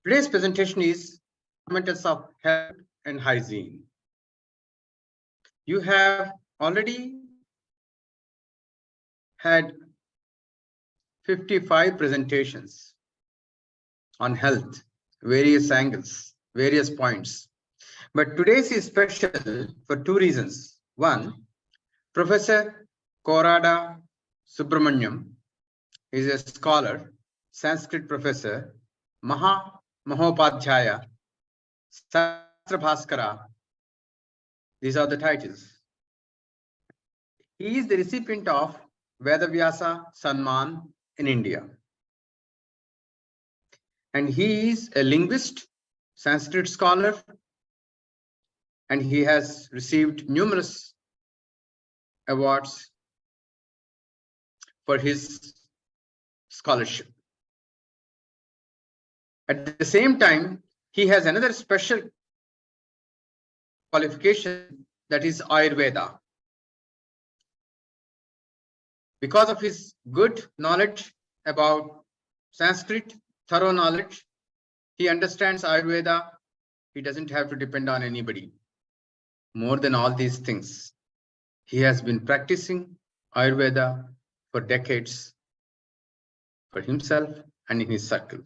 Today's presentation is fundamentals of health and hygiene. You have already had 55 presentations on health, various angles, various points. But today's is special for two reasons. One, Professor Korada Subramaniam is a scholar, Sanskrit professor, Mahopadhyaya, Sastra Bhaskara. These are the titles. He is the recipient of Vedavyasa Sanman in India. And he is a linguist, Sanskrit scholar, and he has received numerous awards for his scholarship. At the same time, he has another special qualification, that is Ayurveda. Because of his good knowledge about Sanskrit, thorough knowledge, he understands Ayurveda. He doesn't have to depend on anybody. More than all these things, he has been practicing Ayurveda for decades for himself and in his circle.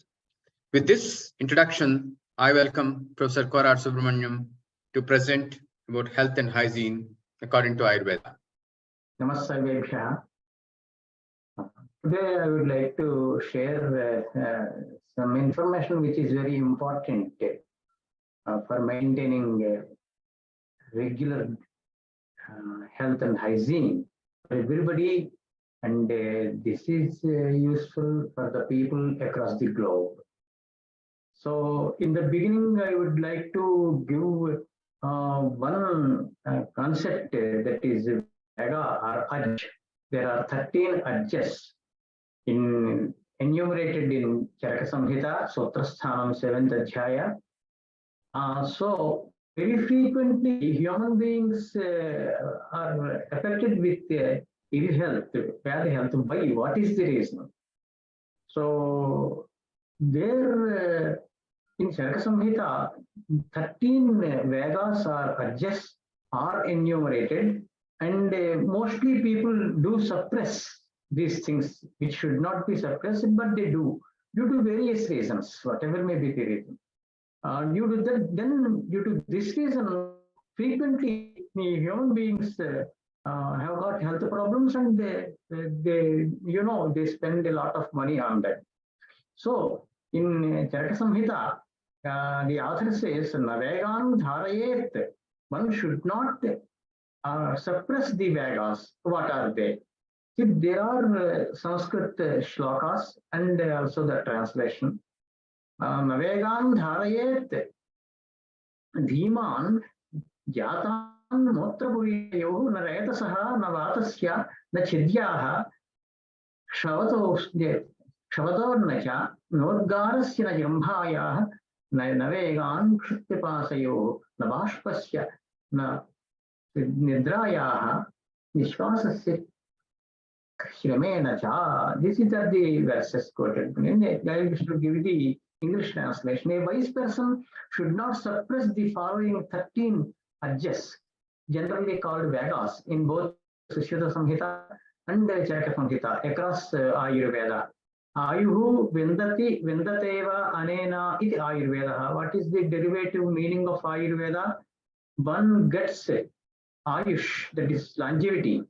With this introduction, I welcome Professor Korada Subramaniam to present about health and hygiene according to Ayurveda. Namaste. Today I would like to share some information which is very important for maintaining regular health and hygiene for everybody, and this is useful for the people across the globe. So in the beginning I would like to give one concept that is Vega or Ajj. There are 13 Ajjas enumerated in Charaka Samhita, Sutrasthanam 7th Adhyaya. So very frequently human beings are affected with ill health, bad health. Why? What is the reason? So there in Charaka Samhita, 13 Vedas or Ajjas are enumerated, and mostly people do suppress these things which should not be suppressed, but they do due to various reasons, whatever may be the reason. Due to this reason, frequently human beings have got health problems, and they spend a lot of money on that. So in Charaka Samhita, the author says, Navegan dharayet. One should not suppress the Vedas. What are they? See, there are Sanskrit shlokas and also the translation. Navegan dharayet dhiman jatan motrapuriyoh narayatasaha navatasya na chidyaha kshavatosnacha nodgarasya na jambhayah navegan kshutypasayoh navashpasya na nidrayaha nishvasasya shramena cha. This is the verses quoted. I should give the English translation. A wise person should not suppress the following 13 ajjas, generally called Vedas, in both Sushruta Samhita and Charaka Samhita across Ayurveda. Ayuhu vindateva anena iti Ayurveda. What is the derivative meaning of Ayurveda? One gets Ayush, that is longevity.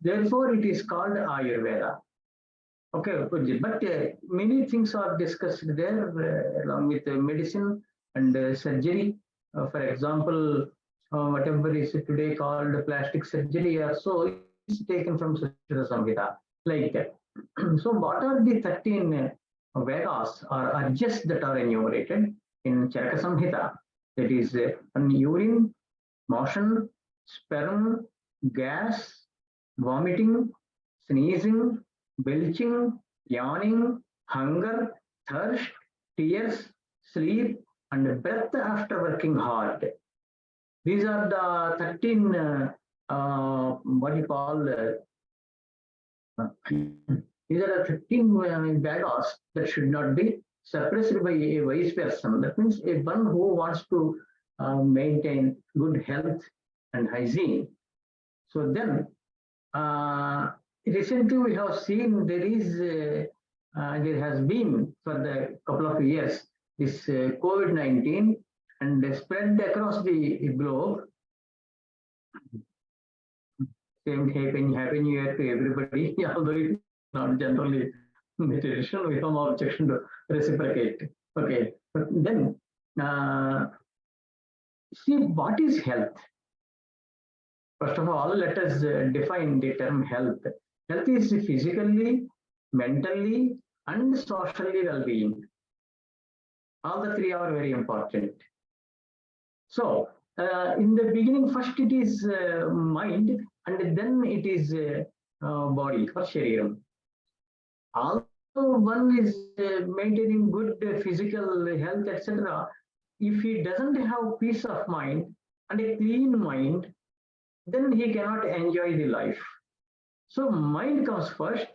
Therefore, it is called Ayurveda. Okay, but many things are discussed there along with medicine and surgery. For example, whatever is today called plastic surgery, also is taken from Sushruta Samhita, like that. So, what are the 13 Vedas or Ajjas that are enumerated in Charaka Samhita? That is urine, motion, sperm, gas, vomiting, sneezing, belching, yawning, hunger, thirst, tears, sleep, and breath after working hard. These are the 13 what you call these are the 13 Vedas that should not be suppressed by a wise person, that means a one who wants to maintain good health and hygiene. So then, recently we have seen there has been for the couple of years this COVID-19 and spread across the globe. Same happy new year to everybody, although it is not generally the tradition, we have no objection to reciprocate. Okay, but then see what is health. First of all, let us define the term health. Health is physically, mentally, and socially well-being. All the three are very important. So, in the beginning, first it is mind, and then it is body or shariram. Although one is maintaining good physical health, etc., if he doesn't have peace of mind and a clean mind, then he cannot enjoy the life. So mind comes first.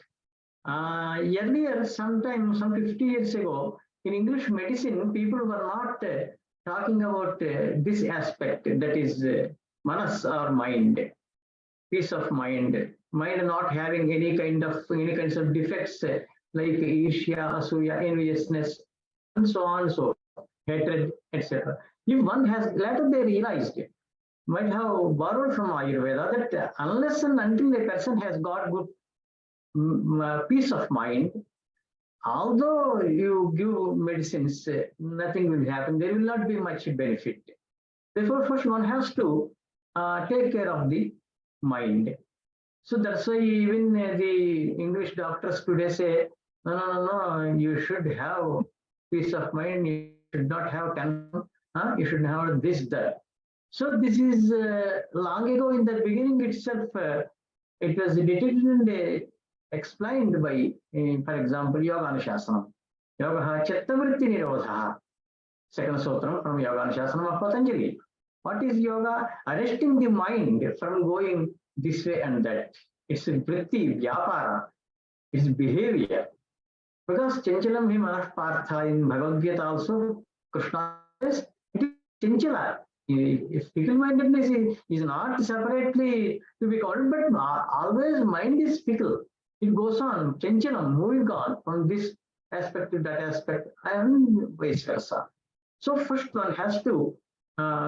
Earlier, sometime, some 50 years ago, in English medicine, people were not talking about this aspect, that is manas or mind, peace of mind, mind not having any kinds of defects like irsya, asuya, enviousness, and so on, so hatred, etc. If one has, later they realized, might have borrowed from Ayurveda, that unless and until a person has got good peace of mind, although you give medicines, nothing will happen. There will not be much benefit. Therefore, first one has to take care of the mind. So that's why even the English doctors today say, no, you should have peace of mind. You should not have tension. You should have this, that. So this is long ago in the beginning itself, it was detected and explained by, for example, Yoga Anushasana. Yoga Chittavritti Nirodha. Second sutram from Yoga Anushasana of Patanjali. What is yoga? Arresting the mind from going this way and that. It's vritti, vyapara, it's behavior. Because chanchalam hi manah partha in Bhagavad Gita also, Krishna says, it is chanchala. If fickle-mindedness is not separately to be called, but always mind is fickle. It goes on, chanchalam, moving on from this aspect to that aspect, and vice versa. So first one has to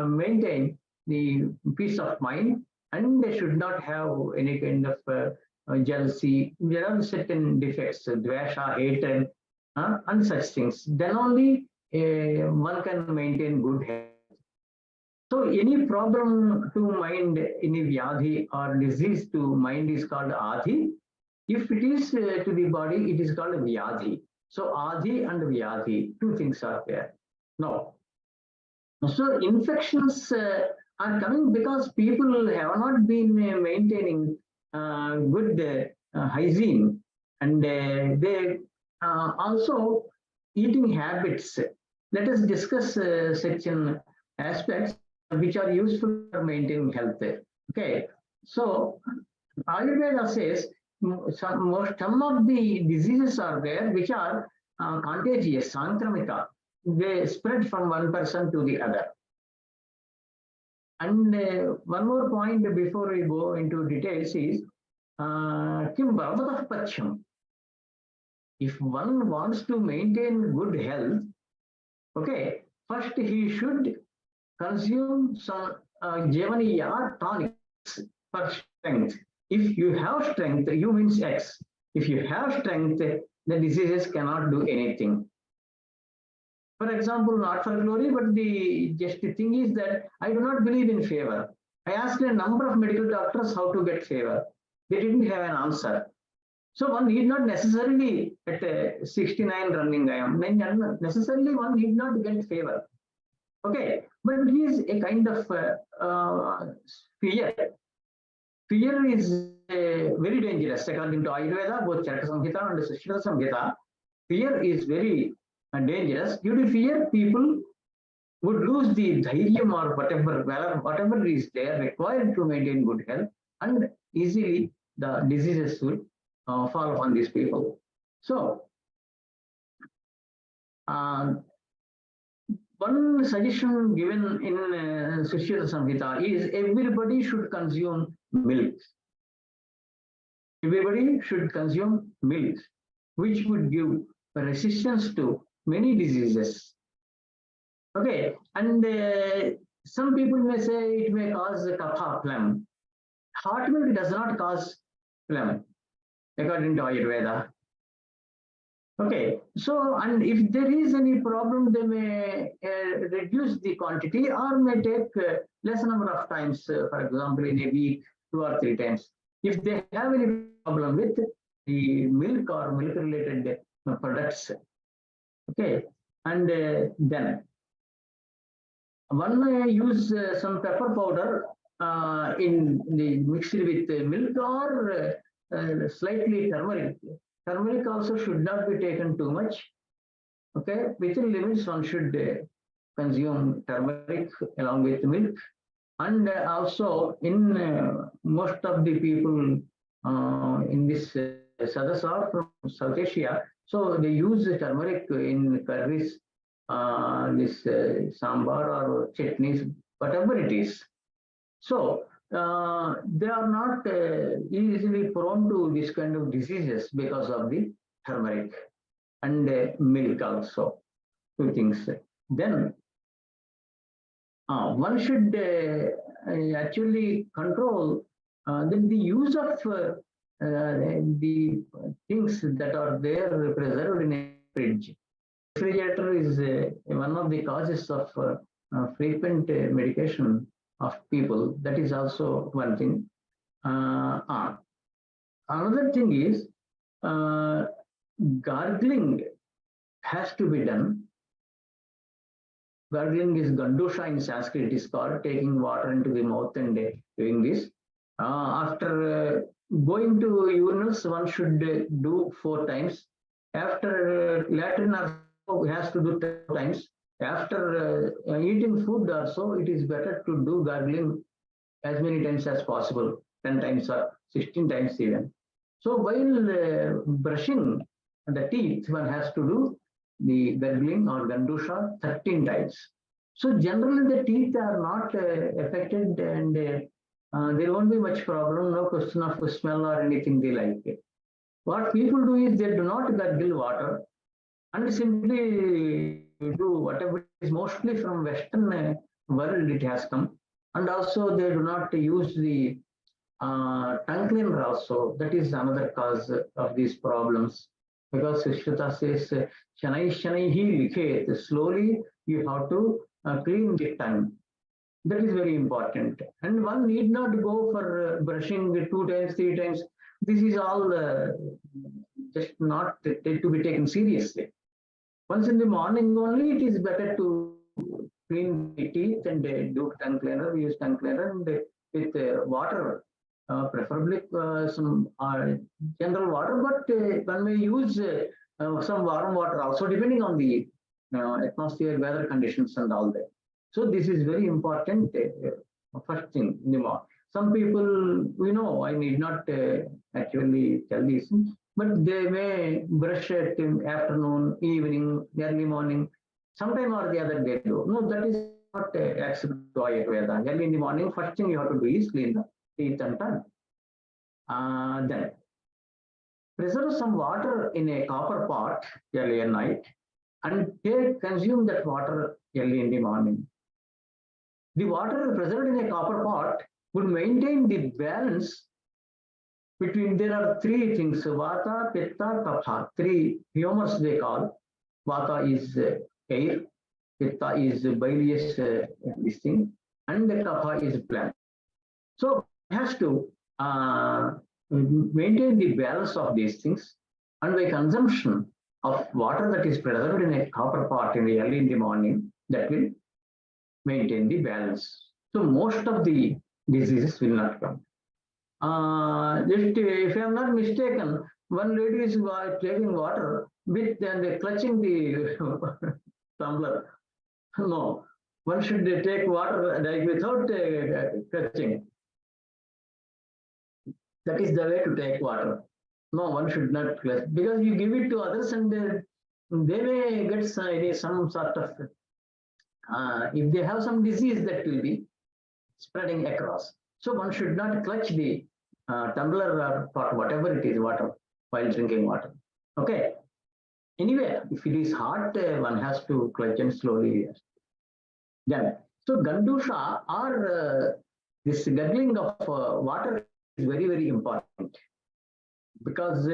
maintain the peace of mind, and they should not have any kind of jealousy. There are certain defects, dvesha, hatred, and such things. Then only one can maintain good health. So any problem to mind, any vyadhi or disease to mind is called adhi. If it is to the body, it is called vyadhi. So adhi and vyadhi, two things are there. Now, so infections are coming because people have not been maintaining good hygiene, and they also eating habits. Let us discuss certain aspects which are useful for maintaining health. Okay, so Ayurveda says some of the diseases are there which are contagious, sankramika. They spread from one person to the other. And one more point before we go into details is kim bharvatah pachyam. If one wants to maintain good health, okay, first he should consume some Jevaniya tonics for strength. If you have strength, you means X. If you have strength, the diseases cannot do anything. For example, not for glory, but the thing is that I do not believe in fever. I asked a number of medical doctors how to get fever. They didn't have an answer. So one need not necessarily at 69 running I am. Necessarily one need not get fever. Okay, but it is a kind of fear. Fear is very dangerous according to Ayurveda, both Charaka Samhita and Sushruta Samhita. Fear is very dangerous. Due to fear, people would lose the dhairyam or whatever is there required to maintain good health, and easily the diseases will fall upon these people. So, One suggestion given in Sushila Samhita is everybody should consume milk. Everybody should consume milk, which would give resistance to many diseases. Okay, and some people may say it may cause kapha, phlegm. Hot milk does not cause phlegm, according to Ayurveda. Okay, so and if there is any problem, they may reduce the quantity or may take less number of times, for example, in a week, 2 or 3 times. If they have any problem with the milk or milk related products, okay, and then one use some pepper powder in the mixed with milk or slightly turmeric. Turmeric also should not be taken too much. Okay, within limits, one should consume turmeric along with milk. And also, in most of the people in this Sadas are from South Asia, so they use turmeric in curries, this sambar or chutneys, whatever it is. So they are not easily prone to this kind of diseases because of the turmeric and milk also, 2 things. Then one should actually control the use of the things that are there preserved in a fridge. Refrigerator is one of the causes of frequent medication of people. That is also one thing. Another thing is gargling has to be done. Gargling is gandusha in Sanskrit. It is called taking water into the mouth and doing this. After going to urinals, one should do 4 times. After latrine, has to do 10 times. After eating food also, it is better to do gargling as many times as possible, 10 times or 16 times even. So while brushing the teeth, one has to do the gargling or gandusha 13 times. So generally the teeth are not affected and there won't be much problem, no question of smell or anything they like it. What people do is they do not gargle water and simply do whatever is mostly from Western world it has come. And also they do not use the tongue cleaner also. That is another cause of these problems. Because Shruta says, Shanai Shanaihi Likhet, slowly you have to clean the tongue. That is very important. And one need not go for brushing 2 times, 3 times. This is all just not to be taken seriously. Once in the morning only, it is better to clean the teeth and do tongue cleaner, use tongue cleaner and with water, preferably some general water, but one may use some warm water also, depending on the atmosphere, weather conditions and all that. So this is very important. First thing in the morning. Some people, we know, I need not actually tell this, but they may brush at afternoon, evening, early morning, sometime or the other they do. No, that is not acceptable to Ayurveda. Early in the morning, first thing you have to do is clean the teeth and tongue. Then preserve some water in a copper pot early at night and consume that water early in the morning. The water preserved in a copper pot would maintain the balance between, there are 3 things, Vata, Pitta, Kapha, 3 humors they call. Vata is air, Pitta is bilious this thing, and the Kapha is plant. So it has to maintain the balance of these things, and by consumption of water that is preserved in a copper pot early in the morning, that will maintain the balance. So most of the diseases will not come. If I am not mistaken, one lady is taking water with and clutching the tumbler. No, one should take water like without clutching. That is the way to take water. No, one should not clutch, because you give it to others and they may get some sort of, if they have some disease that will be spreading across. So one should not clutch the tumbler or pot, whatever it is, water, while drinking water. Okay. Anyway, if it is hot, one has to clutch and slowly. Then, so gandusha or this gurgling of water is very, very important, because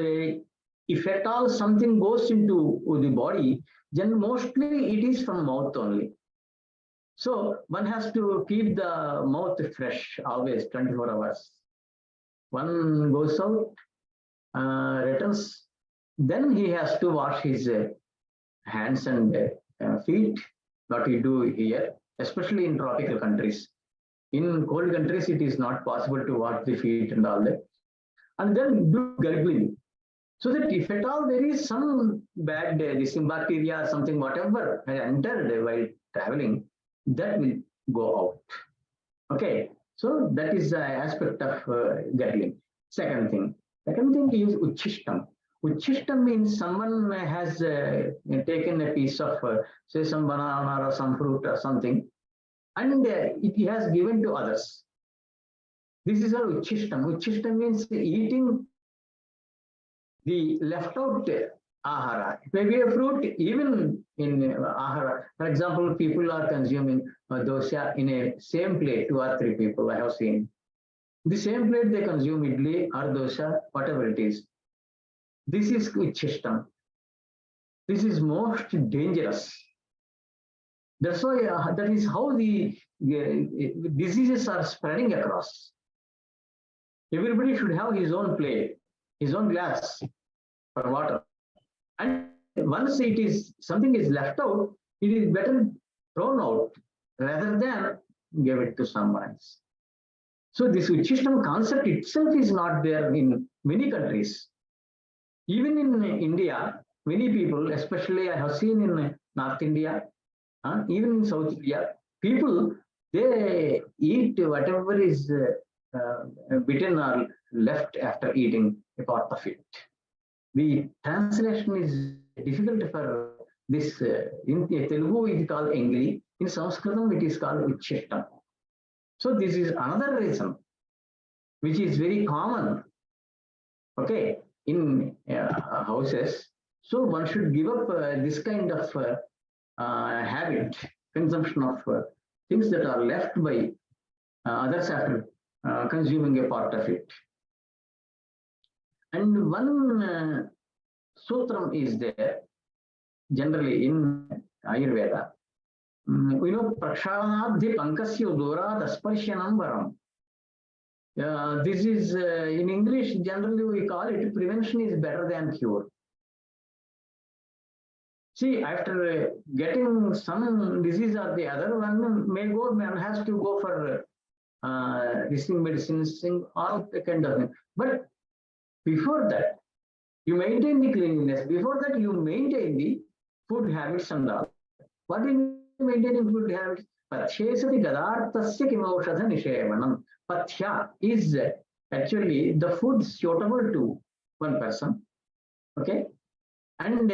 if at all something goes into the body, then mostly it is from mouth only. So one has to keep the mouth fresh always, 24 hours. One goes out, returns, then he has to wash his hands and feet, what we do here, especially in tropical countries. In cold countries, it is not possible to wash the feet and all that. And then do gargling. So that if at all there is some bad this bacteria, something, whatever has entered while traveling, that will go out. Okay. So that is the aspect of gargling. Second thing is uchishtam. Uchishtam means someone has taken a piece of, say, some banana or some fruit or something, and it has given to others. This is all uchishtam. Uchishtam means eating the left out ahara. It may be a fruit, even in ahara. For example, people are consuming dosha in a same plate, 2 or 3 people I have seen. The same plate they consume idli or dosha, whatever it is. This is uchishtam. This is most dangerous. That's why that is how the diseases are spreading across. Everybody should have his own plate, his own glass for water. And once it is something is left out, it is better thrown out rather than give it to someone else. So this uchishtam concept itself is not there in many countries. Even in India, many people, especially I have seen in North India, even in South India, people, they eat whatever is bitten or left after eating a part of it. The translation is difficult for this. In Telugu, it is called engli. In Sanskritam, it is called uchishtam. So this is another reason, which is very common. Okay, in houses. So one should give up this kind of habit, consumption of things that are left by others after consuming a part of it. And one sutram is there, generally in Ayurveda. We know prakshalanadhi pankasya durad asparshanam varam. This is in English, generally we call it prevention is better than cure. See, after getting some disease or the other, one has to go for receiving medicines, all the kind of thing. But before that, you maintain the cleanliness. Before that, you maintain the food habits and all. What is maintaining food habits? Pathyesati gadartasya kimaushadha nishevanam. Pathya is actually the food suitable to one person. Okay? And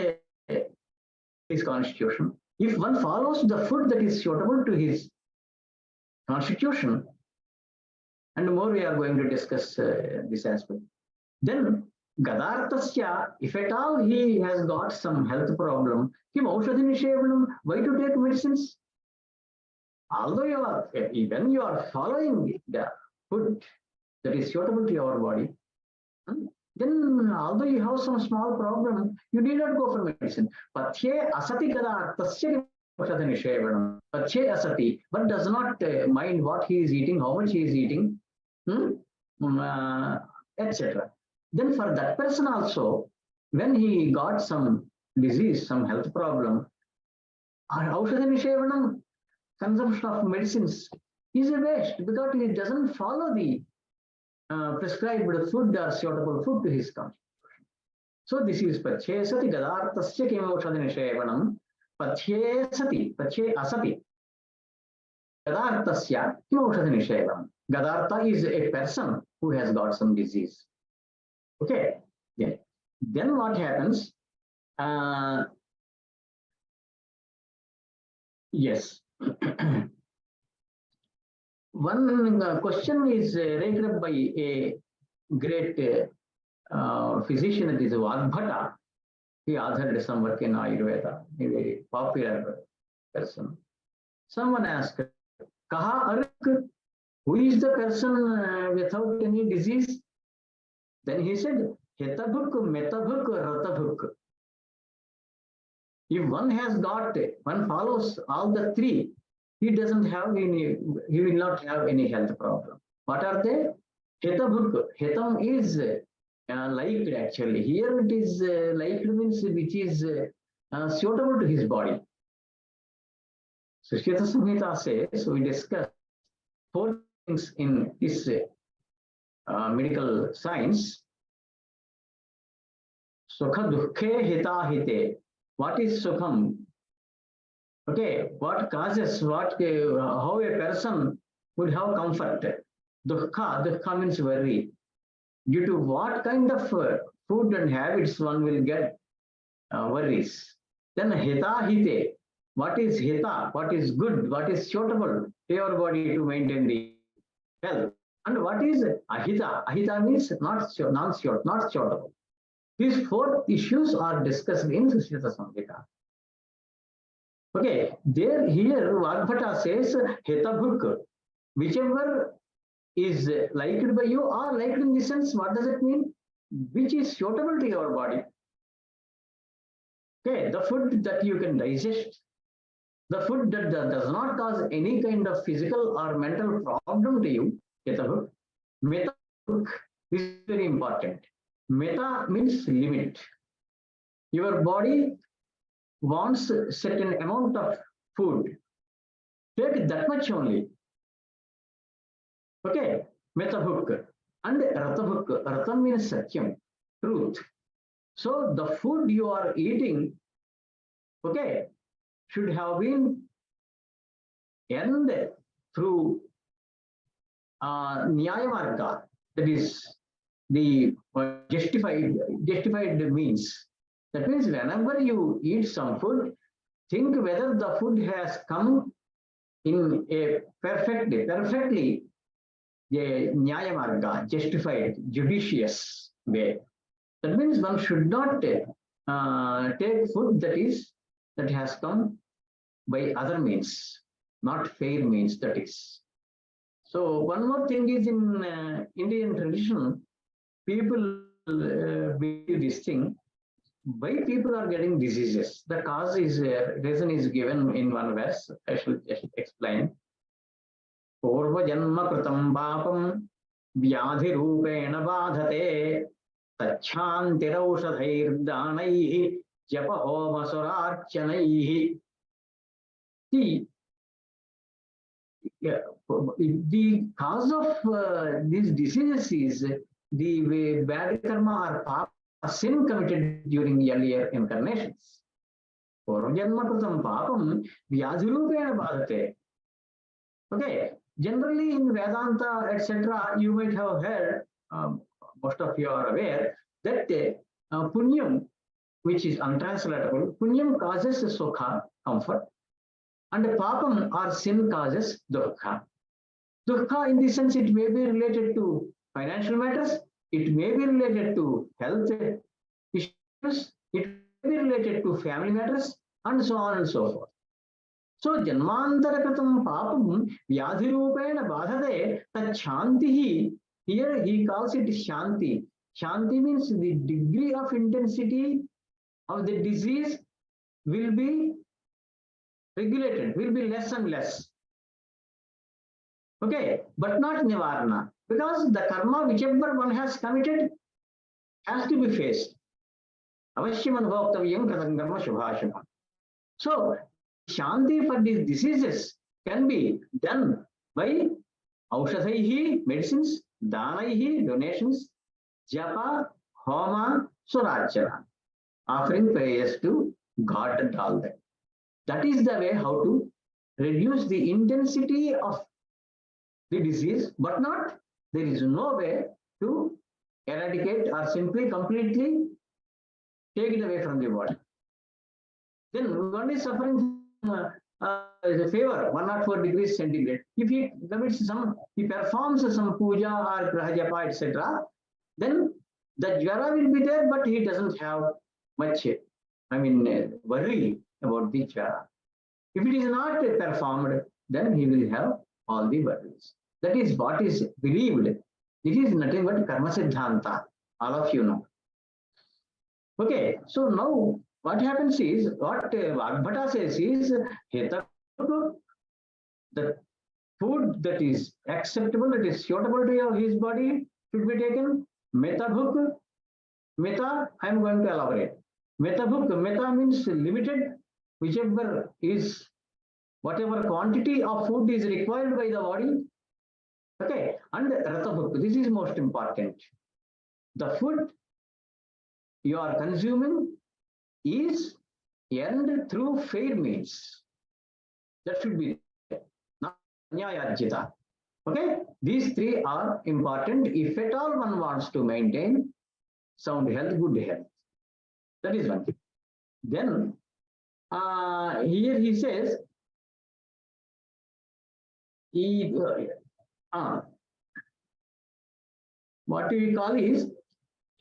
his constitution. If one follows the food that is suitable to his constitution, and more we are going to discuss this aspect, then gadartasya, if at all he has got some health problem, kim aushadhi nishevanam, why to take medicines? Although when you are following the food that is suitable to your body, then although you have some small problem, you need not go for medicine. Pathye asati gadartasya aushadhi nishevanam. Pathye asati, but does not mind what he is eating, how much he is eating, etc. Then for that person also, when he got some disease, some health problem, aushadhi nishevanam, consumption of medicines, is a waste because he doesn't follow the prescribed food or suitable food to his constitution. So this is pathye sati gadartasya kim aushadhi nishevanam. Pathye sati, pathye asati gadartasya kim aushadhi nishevanam. Gadarta is a person who has got some disease. Okay. Yeah. Then what happens? Yes. One question is raised up by a great physician, that is Vagbhata. He authored some work in Ayurveda, a very popular person. Someone asked, Kaha Ark? Who is the person without any disease? Then he said, Hetabhuk, Metabhuk, Ratabhuk. If one has got, one follows all the three, he doesn't have any, he will not have any health problem. What are they? Hetabhuk. Hetam is liked actually. Here it is liked means which is suitable to his body. Sushyata Samhita says, we discuss 4 things in this medical science. Sukha dukhe hita hite. What is sukham? Okay, what causes, what, how a person would have comfort? Dukkha means worry. Due to what kind of food and habits one will get worries. Then hita hite. What is hita? What is good? What is suitable to your body to maintain the health? And what is ahita? Ahita means not suitable. These 4 issues are discussed in Sushyata Samhita. Okay, there here Vagbhata says Hetabhuk, whichever is liked by you or liked in the sense, what does it mean? Which is suitable to your body. Okay, the food that you can digest, the food that does not cause any kind of physical or mental problem to you, Hetabhuk. Metabhuk is very important. Meta means limit. Your body wants a certain amount of food. Take that much only. Okay, Metabhuk. And Ratabhuk. Ratam means Satyam, truth. So the food you are eating, okay, should have been earned through Nyaya Marga, that is the justified means. That means whenever you eat some food, think whether the food has come in a perfectly a Nyaya Marga, justified, judicious way. That means one should not take food that has come by other means, not fair means, that is. So one more thing is in Indian tradition, people believe this thing. Why people are getting diseases? The cause is reason is given in one verse. I should just explain. Purva janma kritam papam vyadhi rupena badhate tachantiraushadhair danaihi japa homa surarchanaihi. See, the cause of these diseases is the bad karma or sin committed during earlier incarnations. Purvajanmakrutam papam vyadhirupena badhate. Okay, generally in Vedanta, etc., you might have heard, most of you are aware, that punyam, which is untranslatable, punyam causes sukha, comfort, and papam or sin causes dukkha. Dukkha, in the sense, it may be related to financial matters, it may be related to health issues, it may be related to family matters, and so on and so forth. So, janmantarakritam papam vyadhirupena badhate tat shantihi. Here he calls it shanti. Shanti means the degree of intensity of the disease will be regulated, will be less and less. Okay, but not nivarana, because the karma whichever one has committed has to be faced. Avashyam anubhoktavyam kratam karma shubhashubha. So, shanti for these diseases can be done by aushadhaihi, medicines, danaihi, donations, japa, homa, surachara, offering prayers to God and all that. That is the way how to reduce the intensity of the disease, but not, there is no way to eradicate or simply completely take it away from the body. Then one is suffering from is a favor, 104 degrees centigrade. If he commits he performs some puja or graha japa, etc., then the jwara will be there, but he doesn't have much, worry about the jwara. If it is not performed, then he will have all the worries. That is what is believed. This is nothing but karma siddhanta. All of you know. Okay, so now what happens is, what Vagbhata says is, the food that is acceptable, that is suitable to his body should be taken. Metabhuk, meta, I am going to elaborate. Metabhuk, meta means limited, whichever is, whatever quantity of food is required by the body. Okay, and Ratabhuk, this is most important. The food you are consuming is earned through fair means. That should be not nyayajita. Okay, these three are important if at all one wants to maintain sound health, good health. That is one thing. Then here he says, what we call is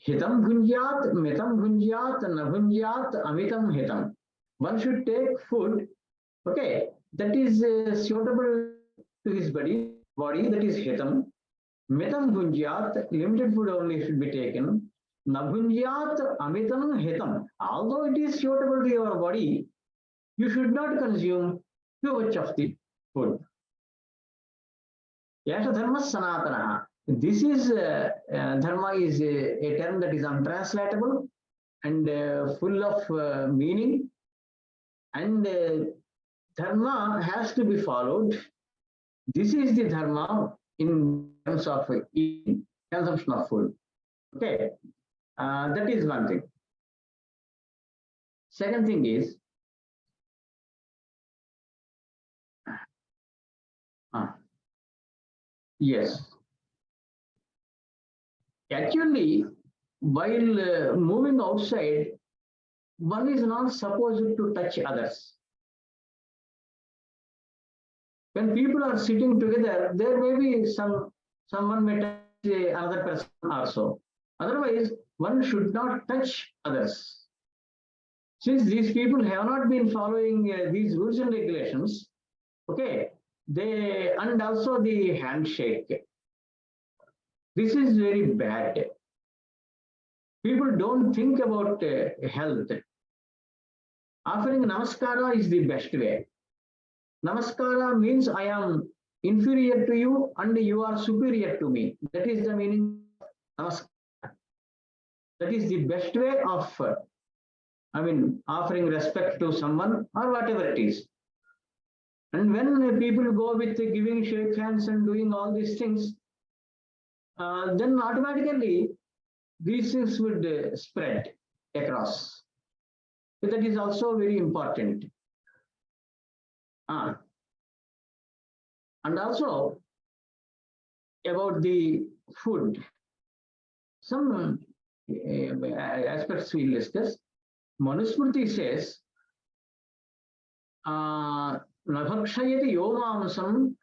hitam bhunjyat, mitam bhunjyat, na bhunjyat, amitam hitam. One should take food, okay, that is suitable to his body, that is hitam. Mitam bhunjyat, limited food only should be taken. Na bhunjyat, amitam hitam. Although it is suitable to your body, you should not consume too much of the food. Yasha dharma sanatana. This is dharma is a term that is untranslatable and full of meaning, and dharma has to be followed. This is the dharma in terms of eating, consumption of food. Okay, that is one thing. Second thing is, yes. Actually, while moving outside, one is not supposed to touch others. When people are sitting together, there may be someone may touch another person also. Otherwise, one should not touch others. Since these people have not been following these rules and regulations, okay, and also the handshake. This is very bad. People don't think about health. Offering namaskara is the best way. Namaskara means I am inferior to you and you are superior to me. That is the meaning of namaskara. That is the best way of, offering respect to someone or whatever it is. And when people go with giving shake hands and doing all these things, then automatically these things would spread across. So that is also very important. And also about the food, some aspects we'll discuss. Manusmriti says, Nabhakshayati yomamsam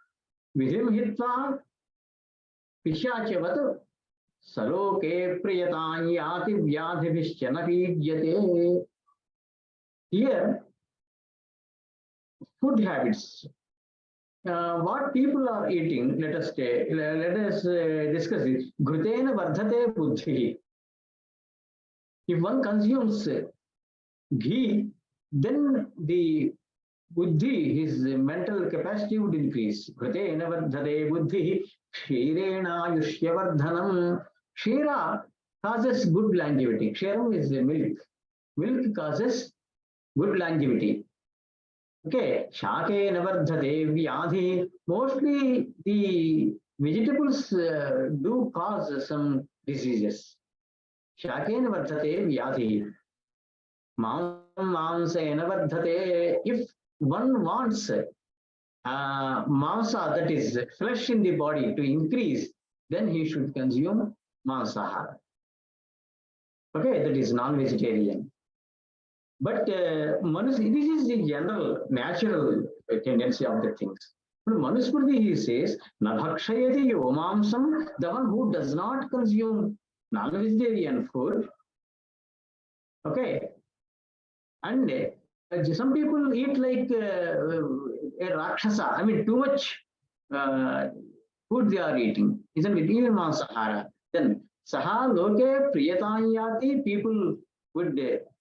vidhim hitva pishachavat saloke priyatanyati vyadhibhischanapijyate. Here, food habits. What people are eating, let us discuss it. Ghutena vardhate buddhi. If one consumes ghee, then the buddhi, his mental capacity would increase. Ghutena vardhate buddhi, kshirena yushyavardhanam. Kshira causes good longevity. Kshiram is the milk. Milk causes good longevity. Okay, shakena vardhate vyadhi. Mostly the vegetables do cause some diseases. Shakena vardhate vyadhi. Mamsena vardhate. If one wants mamsa, that is flesh in the body, to increase, then he should consume mansahara. Okay, that is non-vegetarian. But this is the general, natural tendency of the things. But Manusmriti, he says, Nabhakshayati yomamsam, the one who does not consume non-vegetarian food. Okay. And some people eat like a Rakshasa. I mean, too much food they are eating. Isn't it? Even Mansahara. Then Saha Loke Priyatanyati, people would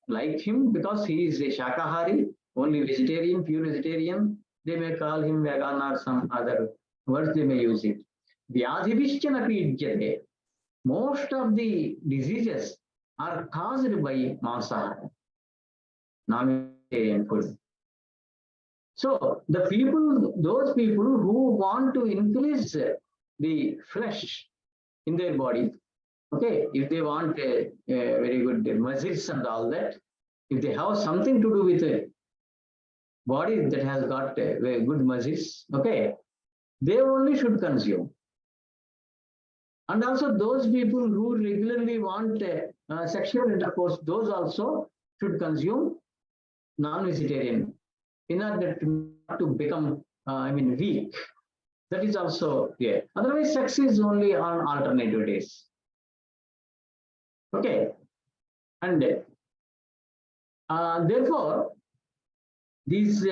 like him because he is a Shakahari, only vegetarian, pure vegetarian. They may call him vegan or some other words they may use it. Vyadhivishchanapi idyate. Most of the diseases are caused by Mansahara, non-vegetarian food. So the people, those people who want to increase the flesh in their body, okay, if they want a very good muscles and all that, if they have something to do with a body that has got very good muscles, okay, they only should consume. And also those people who regularly want sexual intercourse, those also should consume non-vegetarian in order not to become, weak. That is also there. Otherwise, sex is only on alternative days. Okay. And therefore, these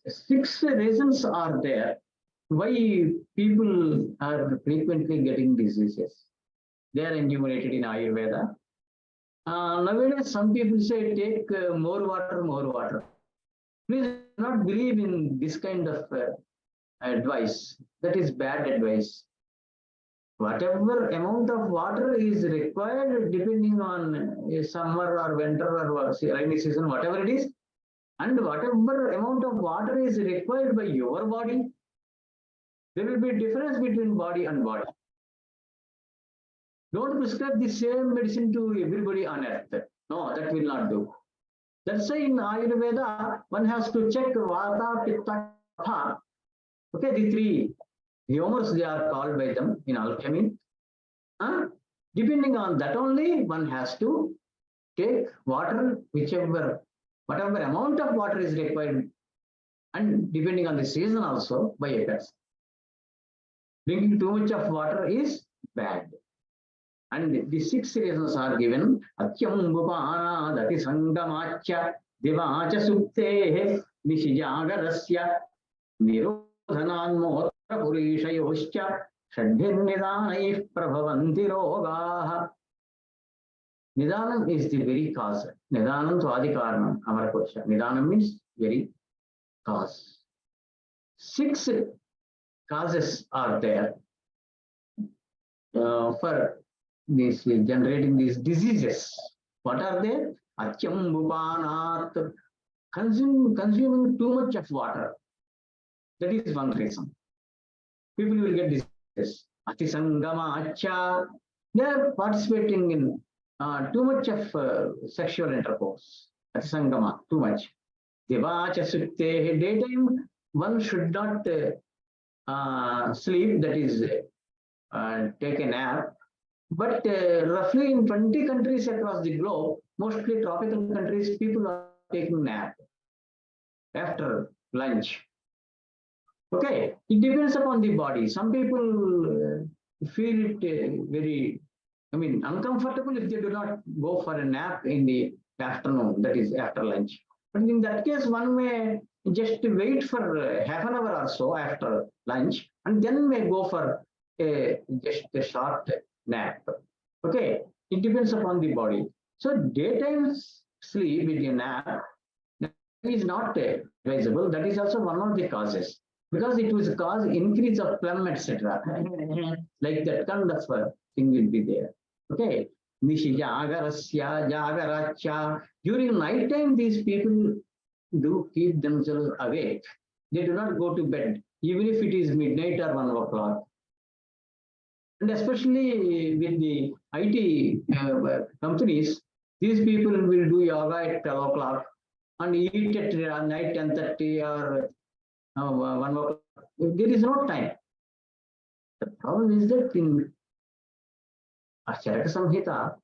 6 reasons are there why people are frequently getting diseases. They are enumerated in Ayurveda. Nowadays, some people say take more water, more water. Please do not believe in this kind of advice. That is bad advice. Whatever amount of water is required, depending on summer or winter or rainy season, whatever it is, and whatever amount of water is required by your body, there will be a difference between body and body. Don't prescribe the same medicine to everybody on earth. No, that will not do. That's why in Ayurveda, one has to check Vata, Pitta, Kapha. Okay, the 3 humors they are called by them in alchemy. Depending on that only, one has to take water, whatever amount of water is required, and depending on the season also by a person. Drinking too much of water is bad. And the 6 reasons are given. Atyam Bhupana Dati Sangamacha Divacha Sukte Nishijagarasya Nirodhanan Motra Purishayoscha Shadhin Nidanai Prabhavanti Rogaha. Nidanam is the very cause. Nidanam Swadikaranam, our question. Nidanam means very cause. 6 causes are there for this generating these diseases. What are they? Atyam Bhupanat, consuming too much of water. That is one reason. People will get diseases. Atisangama Acha, they are participating in too much of sexual intercourse. Atisangama, too much. Devacha Sukte, daytime one should not sleep, that is take a nap. But roughly in 20 countries across the globe, mostly tropical countries, people are taking nap after lunch. Okay, it depends upon the body. Some people feel it very, uncomfortable if they do not go for a nap in the afternoon, that is after lunch. But in that case, one may just wait for half an hour or so after lunch, and then may go for just a short nap. Okay, it depends upon the body. So daytime sleep with a nap is not advisable. That is also one of the causes, because it will cause increase of phlegm, etc. Like that kind of thing will be there. Okay, Nishijagarasya, Jagaracha. During night time, these people do keep themselves awake. They do not go to bed, even if it is midnight or 1 o'clock. And especially with the IT companies, these people will do yoga at 12 o'clock and eat at night 10:30 or 1 o'clock. There is no time. The problem is that in Acharaka Samhita,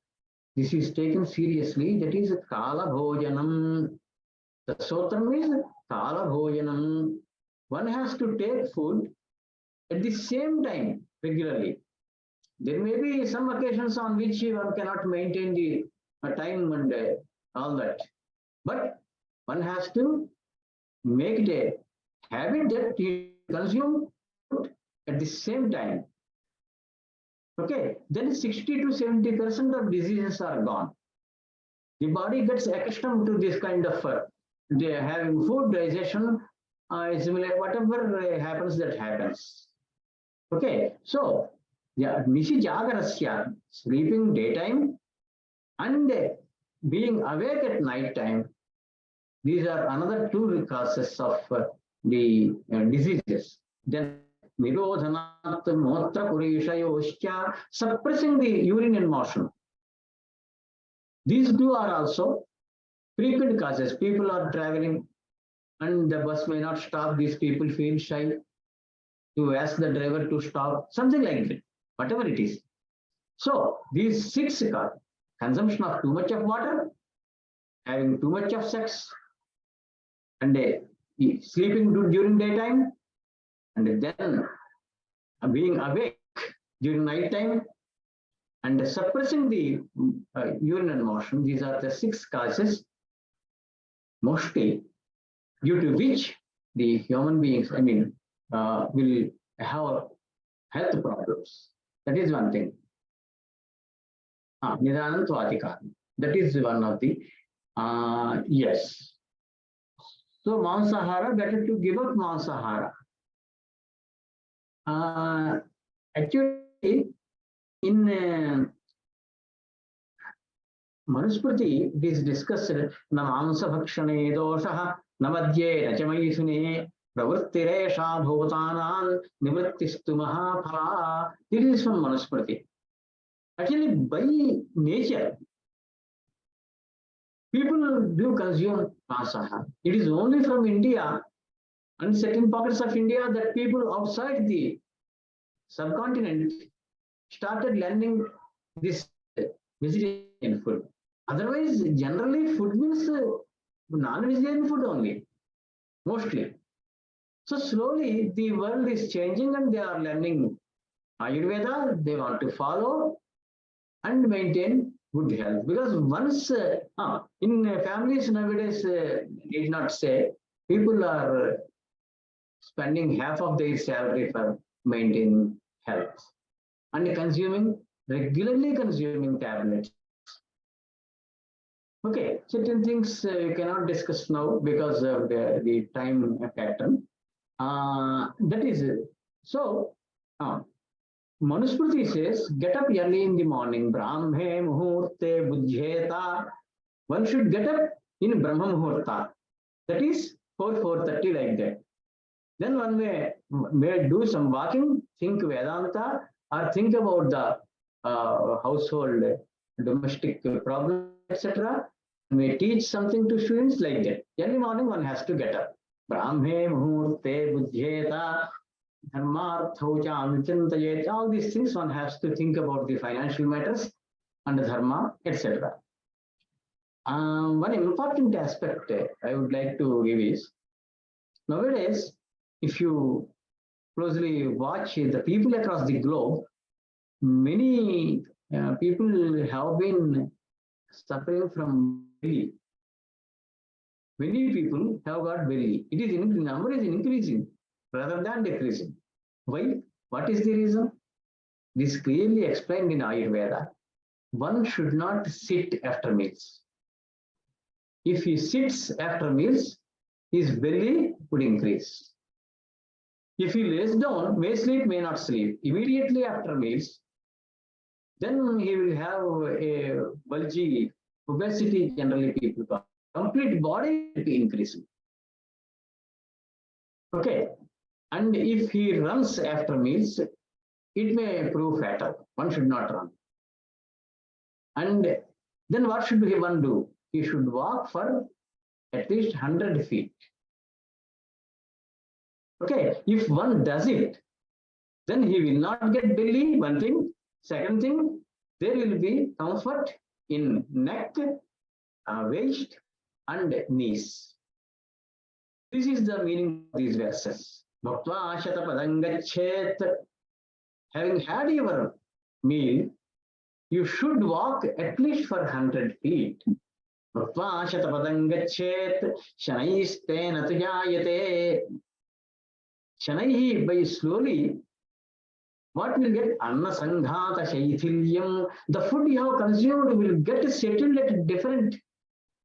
this is taken seriously. That is Kala Bhojanam. The sotram is kala bhojanam. One has to take food at the same time regularly. There may be some occasions on which one cannot maintain the time and all that. But one has to make it a habit that you consume at the same time. Okay, then 60 to 70% of diseases are gone. The body gets accustomed to this kind of having food digestion, similar, whatever happens, that happens. Okay, so yeah, Nishi Jagarasya, sleeping daytime and being awake at night time, these are another two causes of the diseases. Then Nirodhanat Motra Kurishayoscha, suppressing the urine and motion. These two are also frequent causes. People are traveling and the bus may not stop. These people feel shy to ask the driver to stop, something like that, whatever it is. So these six are consumption of too much of water, having too much of sex, and sleeping during daytime, and then being awake during night time, and suppressing the urine and motion. These are the six causes, mostly due to which the human beings, will have health problems. That is one thing. Nidanam Tvatikam. That is one of the, yes. So Mansahara, better to give up Mansahara. Actually, in Manusmriti, it is discussed, Namamsa Bhakshane Doshaha, Namadye Rachamaisune, Pravrittiresha Bhotanan, Nivrittistu Mahaphala. This is from Manusmriti. Actually, by nature, people do consume Mansahara. It is only from India and certain pockets of India that people outside the subcontinent started learning this vegetarian food. Otherwise, generally, food means non-vegetarian food only, mostly. So slowly, the world is changing and they are learning Ayurveda. They want to follow and maintain good health. Because once in families nowadays, did not say, people are spending half of their salary for maintaining health and regularly consuming tablets. Okay, certain things you cannot discuss now because of the time pattern. That is so. Manusmriti says, get up early in the morning. Brahme muhurte budhyeta. One should get up in Brahma Muhurta. That is 4:30 like that. Then one may do some walking, think Vedanta, or think about the household, domestic problem, etc. May teach something to students like that. Early morning one has to get up. Brahme muhurte budhyeta, dharmarthocha anuchintayet. All these things one has to think about the financial matters and dharma, etc. One important aspect I would like to give is, nowadays, if you closely watch the people across the globe, many people have been suffering from belly. Many people have got belly. It is the number is increasing rather than decreasing. Why? What is the reason? This clearly explained in Ayurveda. One should not sit after meals. If he sits after meals, his belly would increase. If he lays down, may sleep, may not sleep, immediately after meals, then he will have a bulgy, obesity, generally people call. Complete body will be increasing. Okay. And if he runs after meals, it may prove fatal. One should not run. And then what should one do? He should walk for at least 100 feet. Okay, if one does it, then he will not get belly, one thing. Second thing, there will be comfort in neck, waist, and knees. This is the meaning of these verses. Bhaktva shatapadam gachet. Having had your meal, you should walk at least for 100 feet. Bhaktva shatapadam gachet. Shanaistena tujayate. Shanaihi, by slowly, what will get? Anna sanghata shaithilyam. The food you have consumed will get settled at different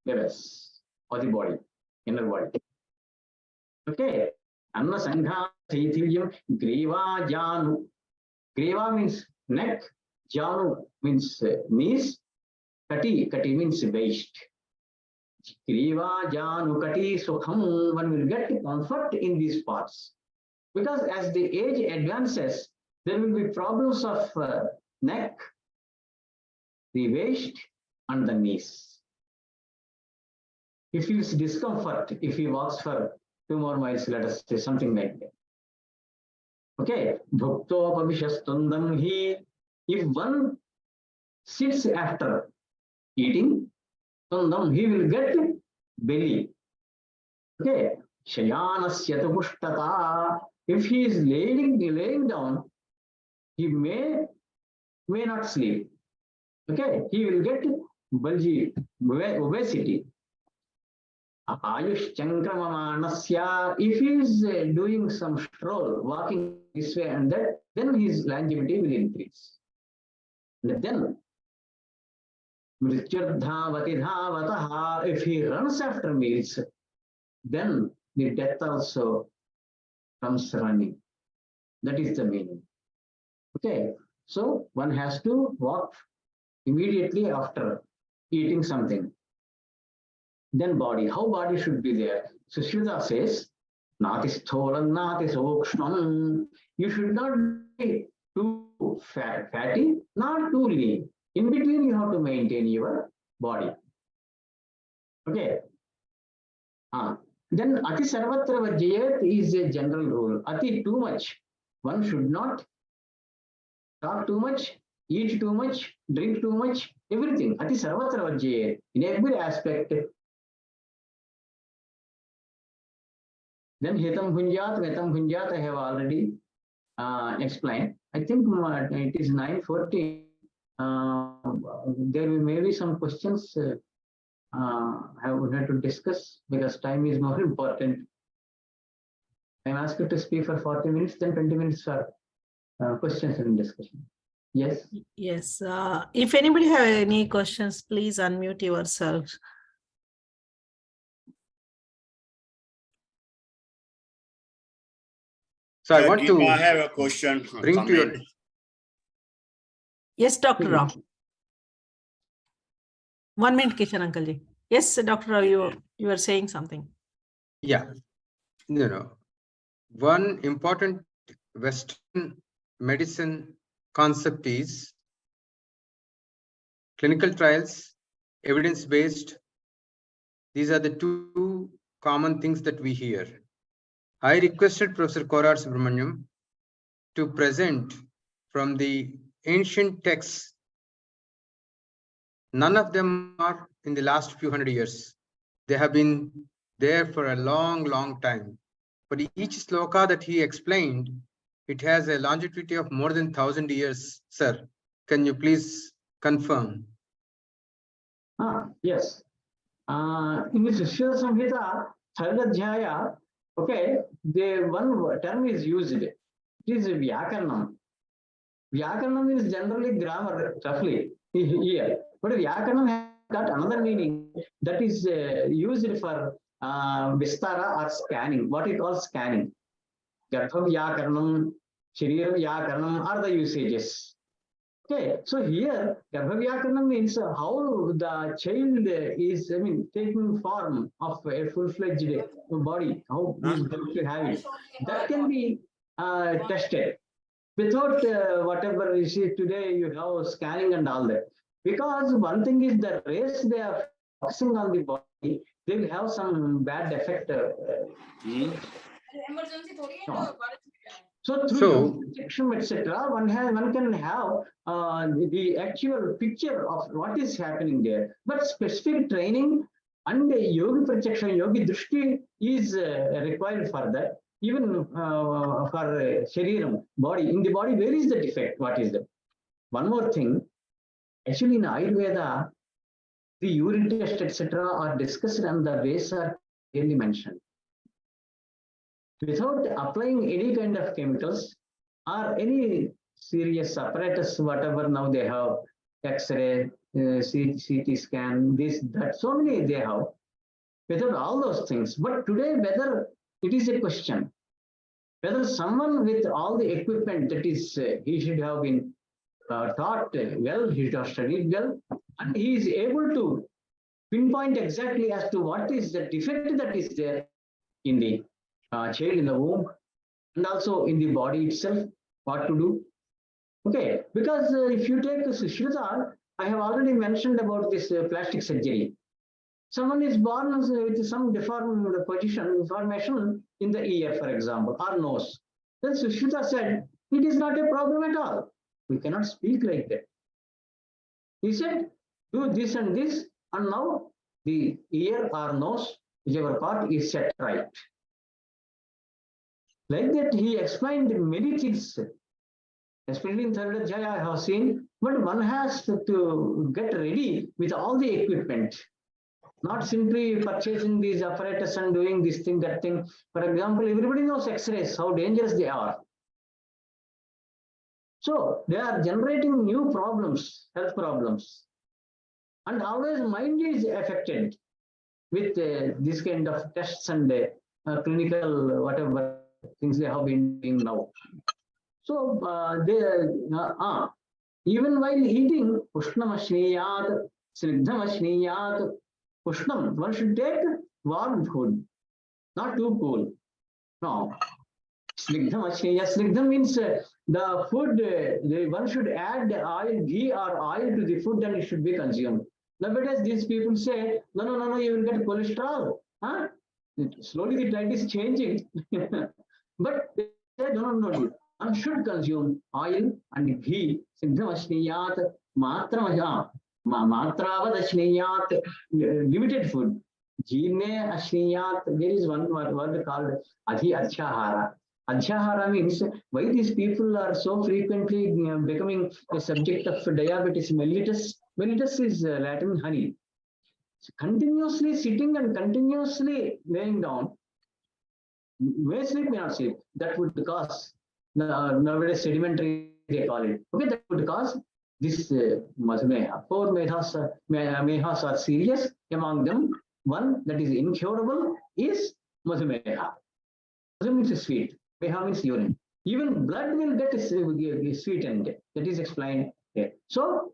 levels of the body, inner body. Okay. Anna sanghata shaithilyam. Greva janu. Greva means neck. Janu means knees. Kati means waist. Greva janu kati sukham. One will get comfort in these parts. Because as the age advances, there will be problems of neck, the waist, and the knees. He feels discomfort if he walks for 2 more miles, let us say, something like that. Okay, bhuktopavishastundam he, if one sits after eating, tundam, he will get belly. Okay, shayanasya pushtata, if he is laying down, he may not sleep. Okay, he will get bulgy, obesity. Ayush chankramamanasya, if he is doing some stroll, walking this way and that, then his longevity will increase. And then, mrityurdhavati dhavataha, if he runs after meals, then the death also comes running. That is the meaning. Okay, so one has to walk immediately after eating something. Then body, how body should be there? Sushruta says, Nati stholam, nati sokshmam. You should not be too fatty, not too lean. In between, you have to maintain your body. Okay. Then Ati Sarvatra Vajyayat is a general rule. Ati, too much. One should not talk too much, eat too much, drink too much, everything. Ati Sarvatra Vajyayat. In every aspect. Then Hitam Bhunjat, Vetam Bhunjat, I have already explained. I think it is 9:40. There may be some questions I would have to discuss because time is more important. I am asked to speak for 40 minutes, then 20 minutes for questions and discussion. Yes? Yes. If anybody have any questions, please unmute yourselves. So I want to I have a question. bring to your... Yes, Dr. Rao. 1 minute, Kishan Uncle ji. Yes, Dr. Rao, you were saying something. Yeah. One important Western medicine concept is clinical trials, evidence-based. These are the 2 common things that we hear. I requested Professor Korada Subramaniam to present from the ancient texts. None of them are in the last few hundred years. They have been there for a long, long time. But each sloka that he explained, it has a longevity of more than 1,000 years, sir. Can you please confirm? Yes. In the Shishya Samhita, 3rd Adhyaya, okay, the one term is used. It is Vyakaranam. Vyakaranam is generally grammar, roughly, here. But Vyakaranam has got another meaning that is used for Vistara or scanning, what we call scanning. Garbha Vyakaranam, Sharira Vyakaranam are the usages. Okay, so here Garbha Vyakaranam means how the child is, taking form of a full-fledged body, how he is going to have it. That can be tested. Without whatever you see today, you have scanning and all that. Because one thing is the rays they are focusing on the body, they will have some bad effect. So through injection, etc., one can have the actual picture of what is happening there. But specific training And yogi pratyaksha, yogi drishti is required for that. Even for shariram, body, in the body, where is the defect? What is that? One more thing, actually in Ayurveda, the urine test, etc., are discussed and the ways are clearly mentioned. Without applying any kind of chemicals or any serious apparatus, whatever now they have, X-ray, CT scan, this, that, so many they have, without all those things. But today, whether it is a question, whether someone with all the equipment that is, he should have been taught well, he should have studied well, and he is able to pinpoint exactly as to what is the defect that is there in the child in the womb and also in the body itself, what to do. Okay, because if you take Sushruta, I have already mentioned about this plastic surgery. Someone is born with some deformed deformation in the ear, for example, or nose. Then Sushruta said, it is not a problem at all. We cannot speak like that. He said, do this and this, and now the ear or nose, whichever part is set right. Like that, he explained many things, especially in third Adhyaya I have seen, but one has to get ready with all the equipment, not simply purchasing these apparatus and doing this thing, that thing. For example, everybody knows X-rays, how dangerous they are. So they are generating new problems, health problems. And always mind is affected with this kind of tests and clinical whatever things they have been doing now. So even while eating, Ushnamashmiyat, Snigdhamashmiyat, Ushnam, one should take warm food, not too cool. No. Snigdhamashmiyat means the food, one should add oil, ghee or oil to the food and it should be consumed. Nowadays, these people say, no, you will get cholesterol. Huh? Slowly the trend is changing. But they say, no. One should consume oil and ghee. Siddhamashmiyat, matravad ashniyat, limited food. Jeerne ashniyat, there is one word called adhi achyahara. Achyahara means why these people are so frequently becoming a subject of diabetes mellitus. Mellitus is Latin honey. So continuously sitting and continuously laying down, may sleep, may not sleep, that would cause, nowadays sedimentary they call it, okay, that would cause this madhumeha. Four mehas are serious. Among them, one that is incurable is madhumeha. Madhu means sweet, meha means urine. Even blood will get sweetened, that is explained here. So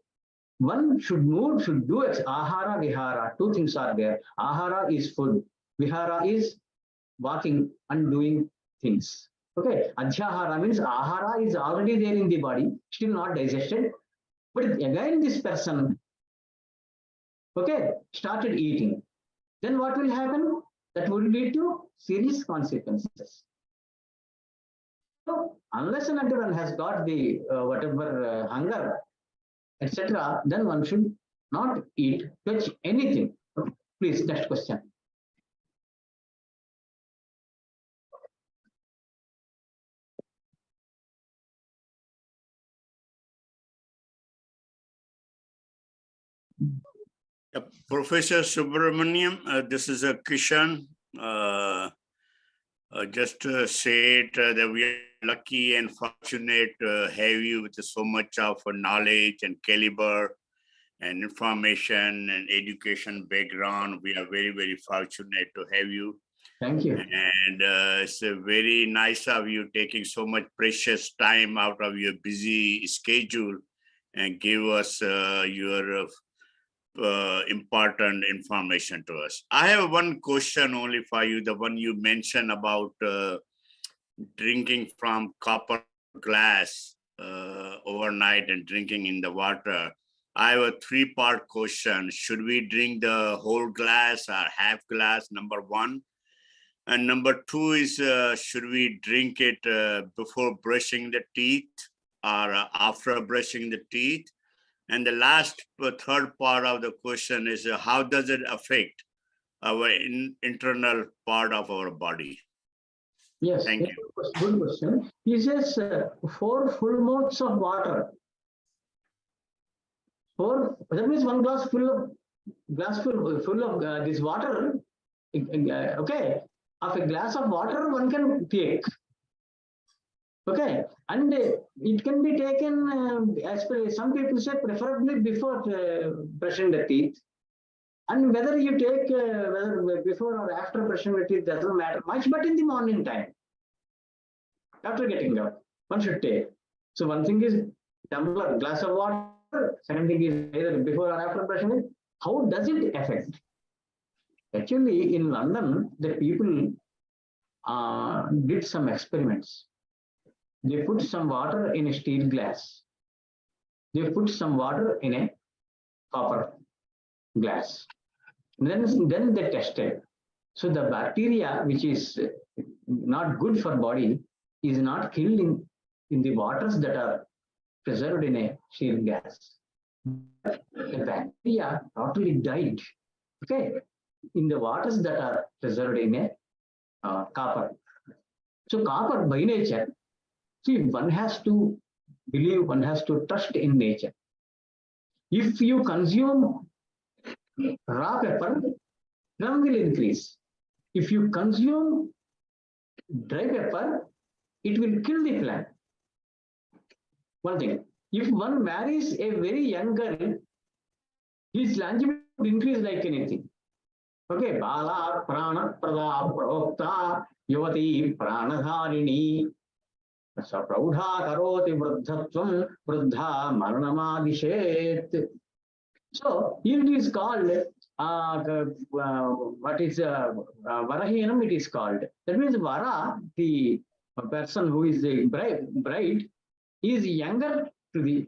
one should do ahara, vihara. Two things are there. Ahara is food. Vihara is walking and doing things. Okay. Adhyahara means ahara is already there in the body, still not digested. But again, this person, okay, started eating. Then what will happen? That will lead to serious consequences. So unless and until one has got the whatever hunger, etc., then one should not eat, touch anything. Okay. Please, next question. Professor Subramaniam, this is a Kishan. Just to say it, that we are lucky and fortunate to have you with so much of knowledge and caliber and information and education background. We are very, very fortunate to have you. Thank you. And it's very nice of you taking so much precious time out of your busy schedule and give us your important information to us. I have one question only for you, the one you mentioned about drinking from copper glass overnight and drinking in the water. I have a three-part question. Should we drink the whole glass or half glass, number one? And number two is, should we drink it before brushing the teeth or after brushing the teeth? And the last, third part of the question is, how does it affect our internal part of our body? Yes, Thank you. good question. He says 4 full mouths of water. That means 1 glass full of this water. Okay, of a glass of water one can take. Okay, and it can be taken as per some people say preferably before brushing the teeth. And whether you take whether before or after brushing the teeth doesn't matter much, but in the morning time, after getting up, one should take. So one thing is tumbler, glass of water. Second thing is either before or after brushing it. How does it affect? Actually, in London, the people did some experiments. They put some water in a steel glass. They put some water in a copper glass. Then they tested. So the bacteria, which is not good for body, is not killed in the waters that are preserved in a steel glass. The bacteria totally died. Okay, in the waters that are preserved in a copper. So copper by nature, see, one has to believe, one has to trust in nature. If you consume raw pepper, crumb will increase. If you consume dry pepper, it will kill the plant. One thing, if one marries a very young girl, his longevity will increase like anything. Okay, Bala Prana Prada Prokta Yuvati Pranadharini Sapraudha Karoti Vruddhatvam Vruddha Maranamadishet. So here it is called what is Varahinam, it is called. That means Vara, the person who is the bride, is younger to the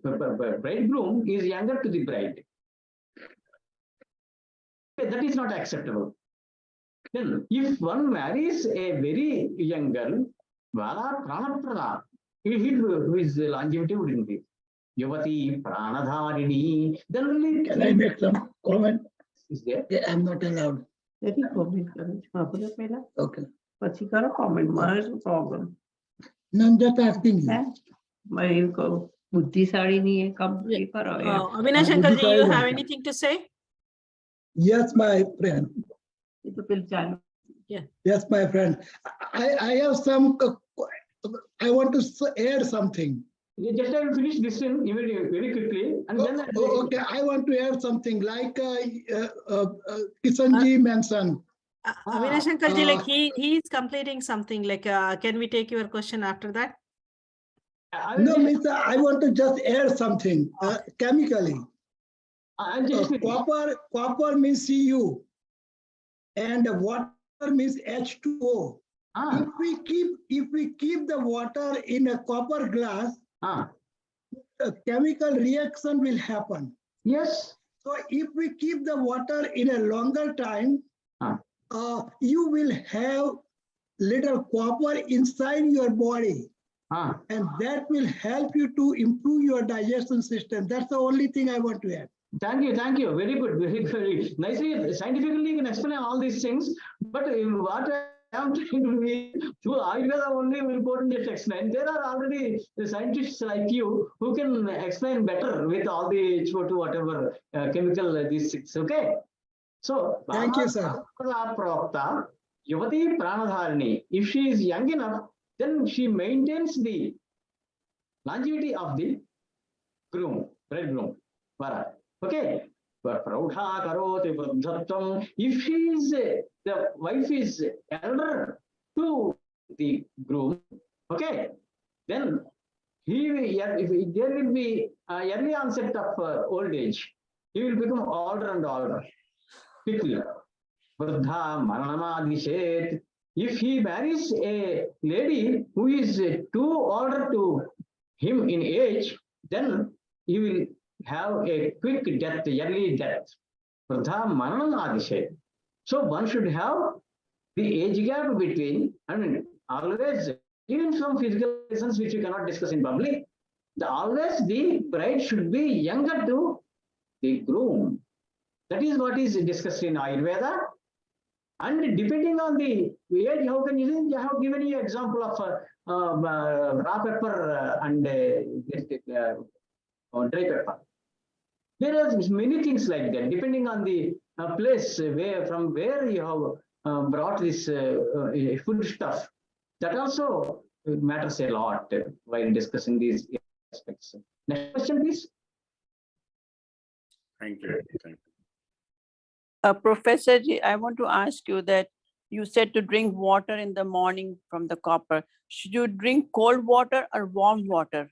bridegroom, is younger to the bride. That is not acceptable. Then, if one marries a very young girl, Vara Pranaprada, his longevity would increase. Yuvati Pranadharini. Then only. Can I make some comment? Is there? Yeah, I'm not allowed. Very comment. Okay. પછી કરો comment, મારે શું problem? No, I'm just asking you. મારે એવું કહું, બુદ્ધિશાળી ની એ કામ એ કરો એમ. Avinash would Uncle, you do try you them? have anything to say? Yes, my friend. એ તો પેલું ચાલુ. Yes, my friend. I have some. I want to add something. Just I will finish this thing very quickly, and then. Okay, I want to add something like Kishanji mentioned. Avinash Uncle, like he is completing something. Like, can we take your question after that? No, Mister, I want to just add something chemically. Copper means Cu, and water means H2O. If we keep the water in a copper glass, a chemical reaction will happen. Yes. So if we keep the water in a longer time, you will have little copper inside your body. And that will help you to improve your digestion system. That's the only thing I want to add. Thank you. Very good. Very nicely. Scientifically, you can explain all these things. But what I am trying to be through Ayurveda only will go and just explain. There are already the scientists like you who can explain better with all the H2O, whatever chemical these things. Okay. So Thank you, sir. Yuvati Pranadharini. If she is young enough, then she maintains the longevity of the bridegroom. Okay. If she is the wife is elder to the groom, okay, then if there will be early onset of old age. He will become older and older quickly. If he marries a lady who is too older to him in age, then he will have a quick death, early death. So one should have the age gap between, always, even some physical reasons which you cannot discuss in public, always the bride should be younger to the groom. That is what is discussed in Ayurveda. And depending on the age, how can you have given you example of raw pepper and dry pepper. There are many things like that, depending on the place from where you have brought this food stuff. That also matters a lot while discussing these aspects. Next question, please. Thank you. Thank you. Professor Ji, I want to ask you that you said to drink water in the morning from the copper. Should you drink cold water or warm water?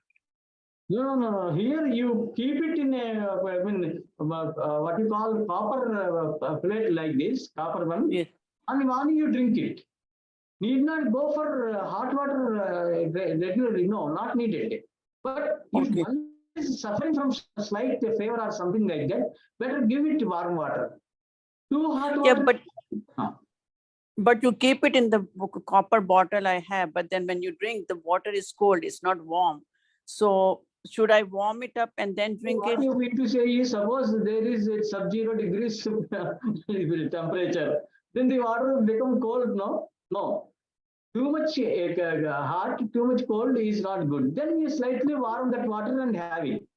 No. Here you keep it in a, what you call copper plate like this, copper one. Yes. And morning you drink it. Need not go for hot water regularly. No, not needed. But if one is suffering from slight fever or something like that, better give it warm water. Too hot water. Yeah, but you keep it in the copper bottle I have, but then when you drink, the water is cold, it's not warm. So should I warm it up and then drink what it? you mean to say is, suppose there is a sub-zero degrees temperature, then the water will become cold, no? No. Too much hot, too much cold is not good. Then you slightly warm that water and have it.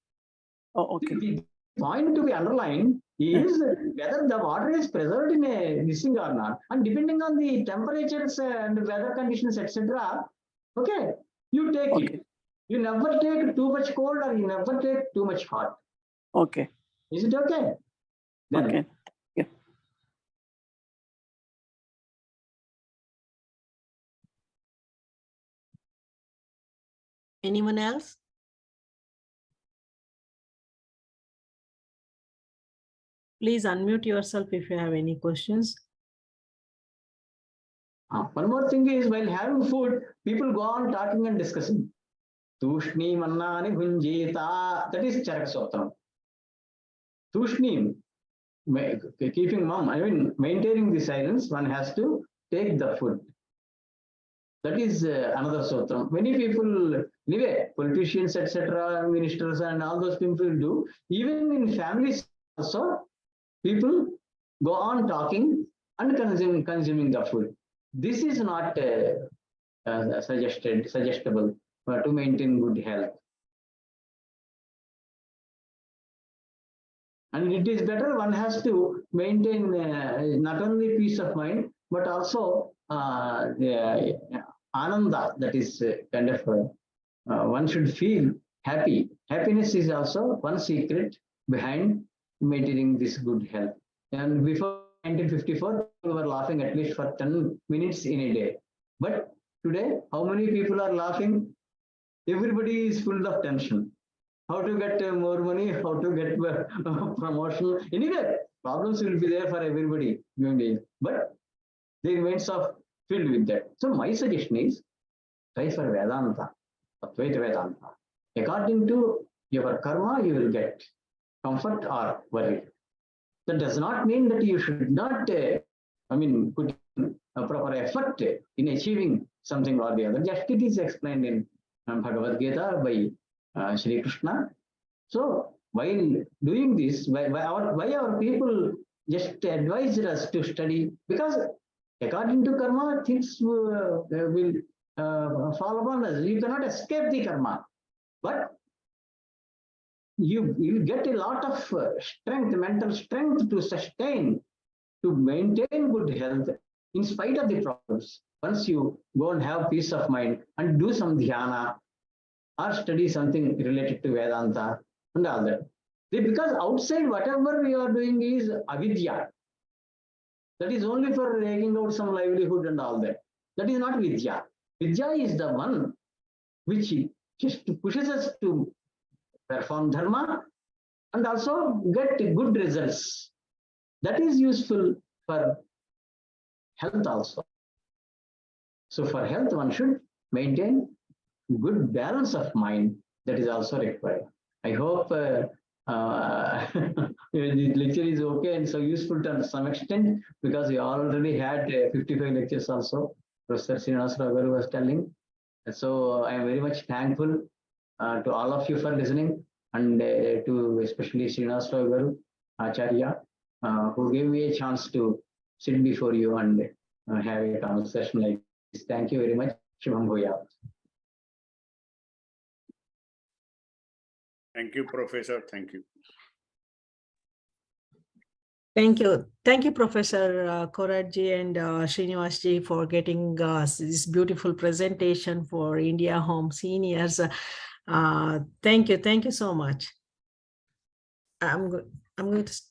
Oh, okay. The point to be underlined is whether the water is preserved in a missing or not. And depending on the temperatures and weather conditions, etc., okay, you take it. You never take too much cold or you never take too much hot. Okay. Is it okay? Then, okay. Yeah. Anyone else? Please unmute yourself if you have any questions. One more thing is, while having food, people go on talking and discussing. Tushni mannani hunjita. That is Charakasotram. Tushni, keeping mum, maintaining the silence, one has to take the food. That is another sotram. Many people, anyway, politicians, etc., ministers, and all those people do. Even in families also, people go on talking and consuming the food. This is not suggestible to maintain good health. And it is better one has to maintain not only peace of mind, but also ananda, that is kind of, one should feel happy. Happiness is also one secret behind maintaining this good health. And before 1954, we were laughing at least for 10 minutes in a day. But today, how many people are laughing? Everybody is full of tension. How to get more money, how to get promotion. Anyway, problems will be there for everybody. But the remains of filled with that. So my suggestion is, try for Vedanta, Advaita Vedanta. According to your karma, you will get comfort or worry. That does not mean that you should not, put a proper effort in achieving something or the other. Just it is explained in Bhagavad Gita by Shri Krishna. So while doing this, why our people just advised us to study? Because according to karma, things will fall upon us. You cannot escape the karma. But you get a lot of strength, mental strength to sustain, to maintain good health in spite of the problems. Once you go and have peace of mind and do some dhyana or study something related to Vedanta and all that. Because outside, whatever we are doing is avidya. That is only for taking out some livelihood and all that. That is not vidya. Vidya is the one which just pushes us to perform dharma and also get good results. That is useful for health also. So for health, one should maintain good balance of mind. That is also required. I hope the lecture is okay and so useful to some extent, because we already had 55 lectures also. Professor Srinivasa Garu was telling. So I am very much thankful to all of you for listening, and to especially Srinivasa Garu, Acharya, who gave me a chance to sit before you and have a conversation like this. Thank you very much. Shubham Bhuyat. Thank you, Professor. Thank you. Thank you. Thank you, Professor Korada and Srinivas ji, for getting this beautiful presentation for India Home Seniors. Thank you. Thank you so much. I'm going to